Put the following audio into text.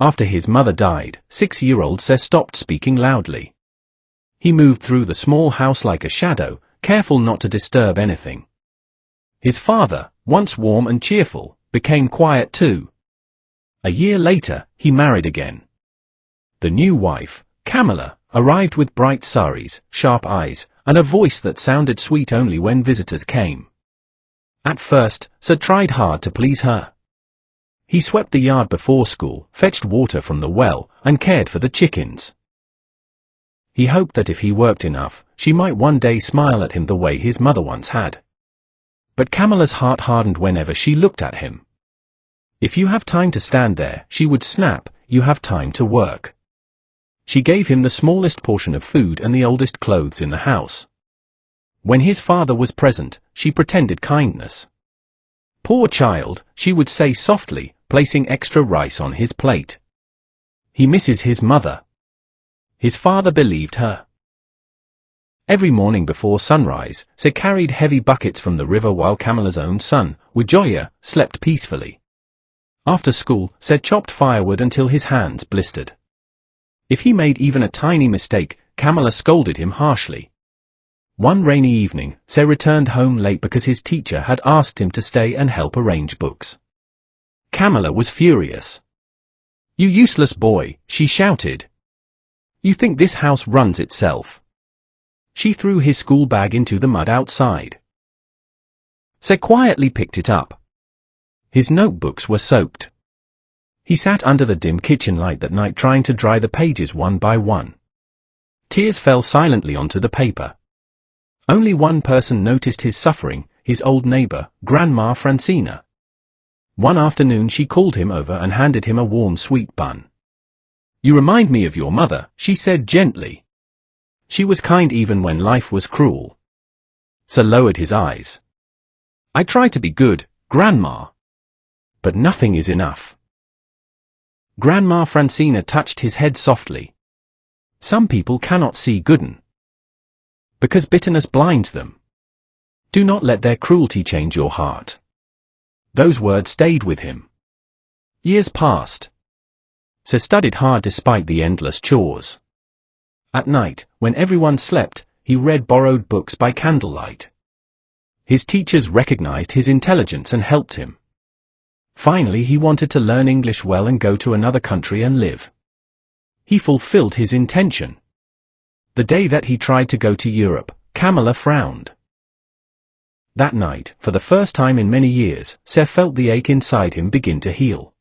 After his mother died, 6-year-old Sir stopped speaking loudly. He moved through the small house like a shadow, careful not to disturb anything. His father, once warm and cheerful, became quiet too. A year later, he married again. The new wife, Kamala, arrived with bright saris, sharp eyes, and a voice that sounded sweet only when visitors came. At first, Sir tried hard to please her. He swept the yard before school, fetched water from the well, and cared for the chickens. He hoped that if he worked enough, she might one day smile at him the way his mother once had. But Kamala's heart hardened whenever she looked at him. If you have time to stand there, she would snap, you have time to work. She gave him the smallest portion of food and the oldest clothes in the house. When his father was present, she pretended kindness. Poor child, she would say softly, placing extra rice on his plate. He misses his mother. His father believed her. Every morning before sunrise, Sir carried heavy buckets from the river while Kamala's own son, Wijoya, slept peacefully. After school, Sir chopped firewood until his hands blistered. If he made even a tiny mistake, Kamala scolded him harshly. One rainy evening, Sir returned home late because his teacher had asked him to stay and help arrange books. Kamala was furious. "You useless boy," she shouted. "You think this house runs itself?" She threw his school bag into the mud outside. Sir quietly picked it up. His notebooks were soaked. He sat under the dim kitchen light that night trying to dry the pages one by one. Tears fell silently onto the paper. Only one person noticed his suffering, his old neighbor, Grandma Francina. One afternoon she called him over and handed him a warm sweet bun. "You remind me of your mother," she said gently. She was kind even when life was cruel. Sir lowered his eyes. "I try to be good, Grandma. But nothing is enough." Grandma Francina touched his head softly. "Some people cannot see good because bitterness blinds them. Do not let their cruelty change your heart." Those words stayed with him. Years passed. Sir studied hard despite the endless chores. At night, when everyone slept, he read borrowed books by candlelight. His teachers recognized his intelligence and helped him. Finally, he wanted to learn English well and go to another country and live. He fulfilled his intention. The day that he tried to go to Europe, Kamala frowned. That night, for the first time in many years, Sir felt the ache inside him begin to heal.